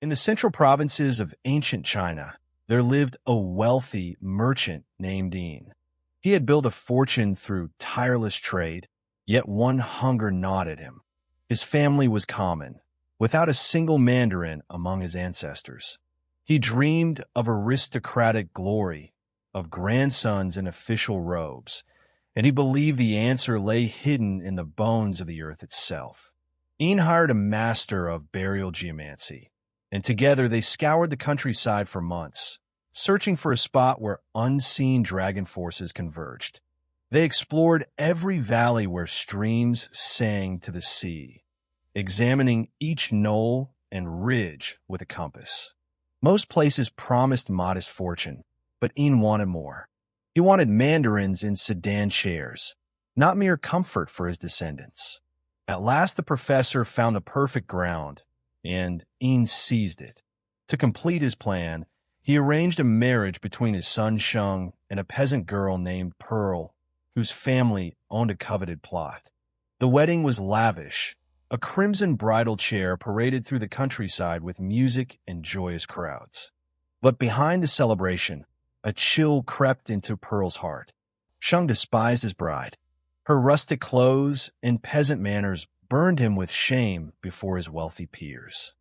In the central provinces of ancient China, there lived a wealthy merchant named Yin. He had built a fortune through tireless trade, yet one hunger gnawed at him. His family was common, without a single mandarin among his ancestors. He dreamed of aristocratic glory, of grandsons in official robes, and he believed the answer lay hidden in the bones of the earth itself. Yin hired a master of burial geomancy, and together they scoured the countryside for months, searching for a spot where unseen dragon forces converged. They explored every valley where streams sang to the sea, examining each knoll and ridge with a compass. Most places promised modest fortune, but Yin wanted more. He wanted mandarins in sedan chairs, not mere comfort for his descendants. At last the professor found the perfect ground, and Yin seized it. To complete his plan, he arranged a marriage between his son Sheng and a peasant girl named Pearl, whose family owned a coveted plot. The wedding was lavish. A crimson bridal chair paraded through the countryside with music and joyous crowds. But behind the celebration, a chill crept into Pearl's heart. Sheng despised his bride. Her rustic clothes and peasant manners burned him with shame before his wealthy peers.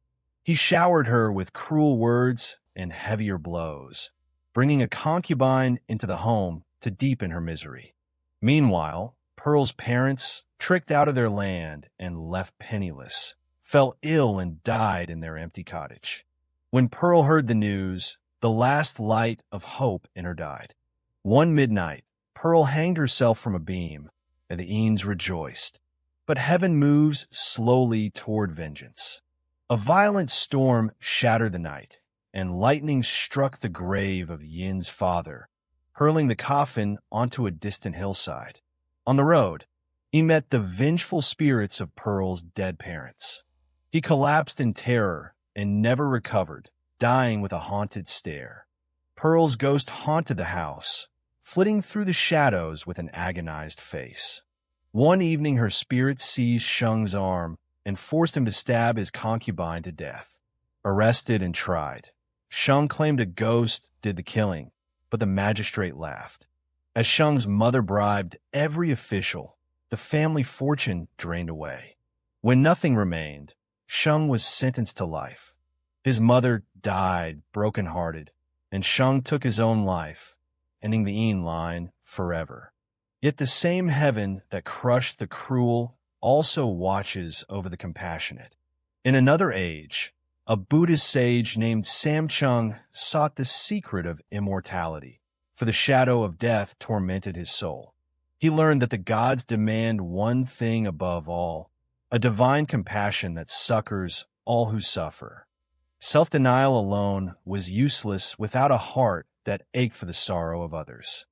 He showered her with cruel words and heavier blows, bringing a concubine into the home to deepen her misery. Meanwhile, Pearl's parents, tricked out of their land and left penniless, fell ill and died in their empty cottage. When Pearl heard the news, the last light of hope in her died. One midnight, Pearl hanged herself from a beam, and the Eans rejoiced. But heaven moves slowly toward vengeance. A violent storm shattered the night, and lightning struck the grave of Yin's father, hurling the coffin onto a distant hillside. On the road, he met the vengeful spirits of Pearl's dead parents. He collapsed in terror and never recovered, dying with a haunted stare. Pearl's ghost haunted the house, flitting through the shadows with an agonized face. One evening her spirit seized Sheng's arm and forced him to stab his concubine to death. Arrested and tried, Sheng claimed a ghost did the killing, but the magistrate laughed. As Sheng's mother bribed every official, the family fortune drained away. When nothing remained, Sheng was sentenced to life. His mother died broken-hearted, and Sheng took his own life, ending the Yin line forever. Yet the same heaven that crushed the cruel also watches over the compassionate. In another age, a Buddhist sage named Samchung sought the secret of immortality, for the shadow of death tormented his soul. He learned that the gods demand one thing above all, a divine compassion that succors all who suffer. Self-denial alone was useless without a heart that ached for the sorrow of others.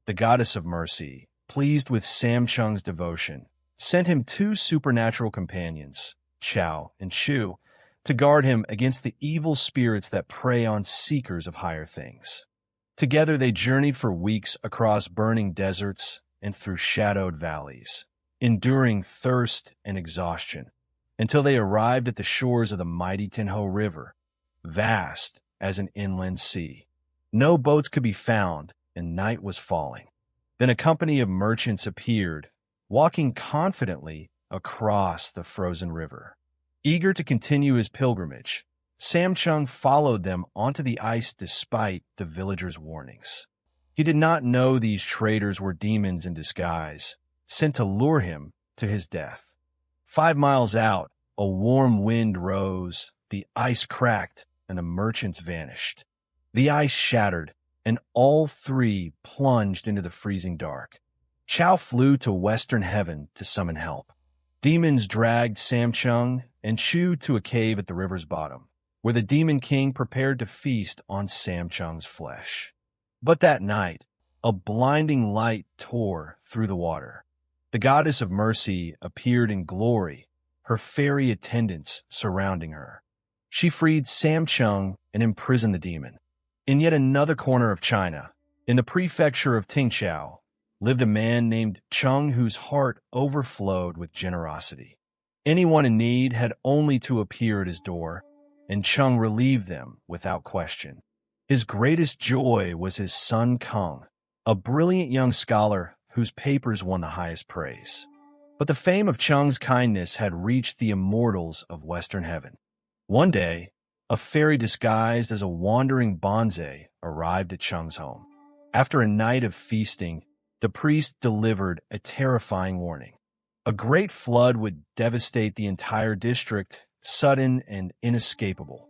The goddess of mercy, pleased with Samchung's devotion, sent him two supernatural companions, Chao and Shu, to guard him against the evil spirits that prey on seekers of higher things. Together they journeyed for weeks across burning deserts and through shadowed valleys, enduring thirst and exhaustion, until they arrived at the shores of the mighty Tinho River, vast as an inland sea. No boats could be found, and night was falling. Then a company of merchants appeared, walking confidently across the frozen river. Eager to continue his pilgrimage, Samchung followed them onto the ice despite the villagers' warnings. He did not know these traders were demons in disguise, sent to lure him to his death. 5 miles out, a warm wind rose, the ice cracked, and the merchants vanished. The ice shattered, and all three plunged into the freezing dark. Chao flew to western heaven to summon help. Demons dragged Samchung and Chu to a cave at the river's bottom, where the Demon King prepared to feast on Samchung's flesh. But that night, a blinding light tore through the water. The goddess of mercy appeared in glory, her fairy attendants surrounding her. She freed Samchung and imprisoned the demon. In yet another corner of China, in the prefecture of Tingchao, lived a man named Cheng whose heart overflowed with generosity. Anyone in need had only to appear at his door, and Chung relieved them without question. His greatest joy was his son Kung, a brilliant young scholar whose papers won the highest praise. But the fame of Chung's kindness had reached the immortals of Western heaven. One day, a fairy disguised as a wandering bonze arrived at Chung's home. After a night of feasting, the priest delivered a terrifying warning. A great flood would devastate the entire district, sudden and inescapable.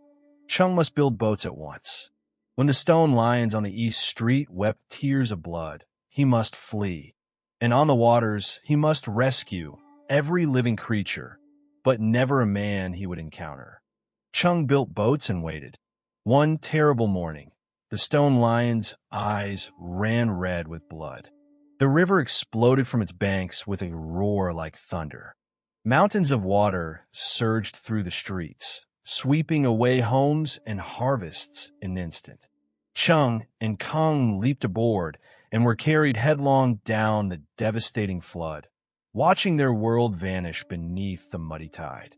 Chung must build boats at once. When the stone lions on the east street wept tears of blood, he must flee. And on the waters, he must rescue every living creature, but never a man he would encounter. Chung built boats and waited. One terrible morning, the stone lion's eyes ran red with blood. The river exploded from its banks with a roar like thunder. Mountains of water surged through the streets, sweeping away homes and harvests in an instant. Chung and Kung leaped aboard and were carried headlong down the devastating flood, watching their world vanish beneath the muddy tide.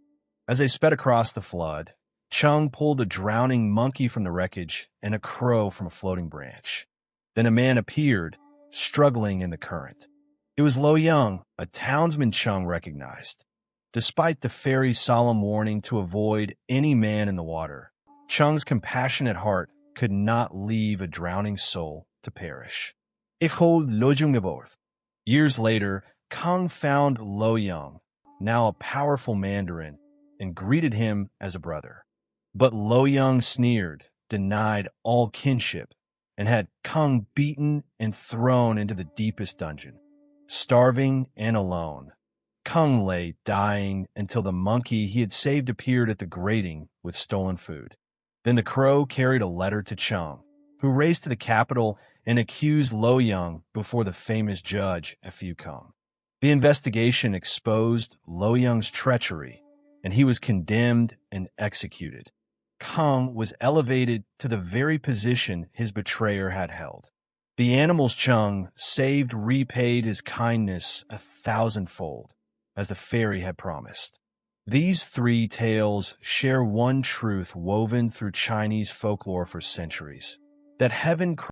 As they sped across the flood, Chung pulled a drowning monkey from the wreckage and a crow from a floating branch. Then a man appeared, struggling in the current. It was Lo Young, a townsman Chung recognized. Despite the fairy's solemn warning to avoid any man in the water, Chung's compassionate heart could not leave a drowning soul to perish. Ik hold Lo Young geboord. Years later, Kung found Lo Young, now a powerful mandarin, and greeted him as a brother. But Lo Young sneered, denied all kinship, and had Kung beaten and thrown into the deepest dungeon. Starving and alone, Kung lay dying until the monkey he had saved appeared at the grating with stolen food. Then the crow carried a letter to Chung, who raced to the capital and accused Lo Young before the famous judge Fu Kung. The investigation exposed Lo Young's treachery, and he was condemned and executed. Kung was elevated to the very position his betrayer had held. The animals Chung saved repaid his kindness 1,000-fold, as the fairy had promised. These three tales share one truth woven through Chinese folklore for centuries, that heaven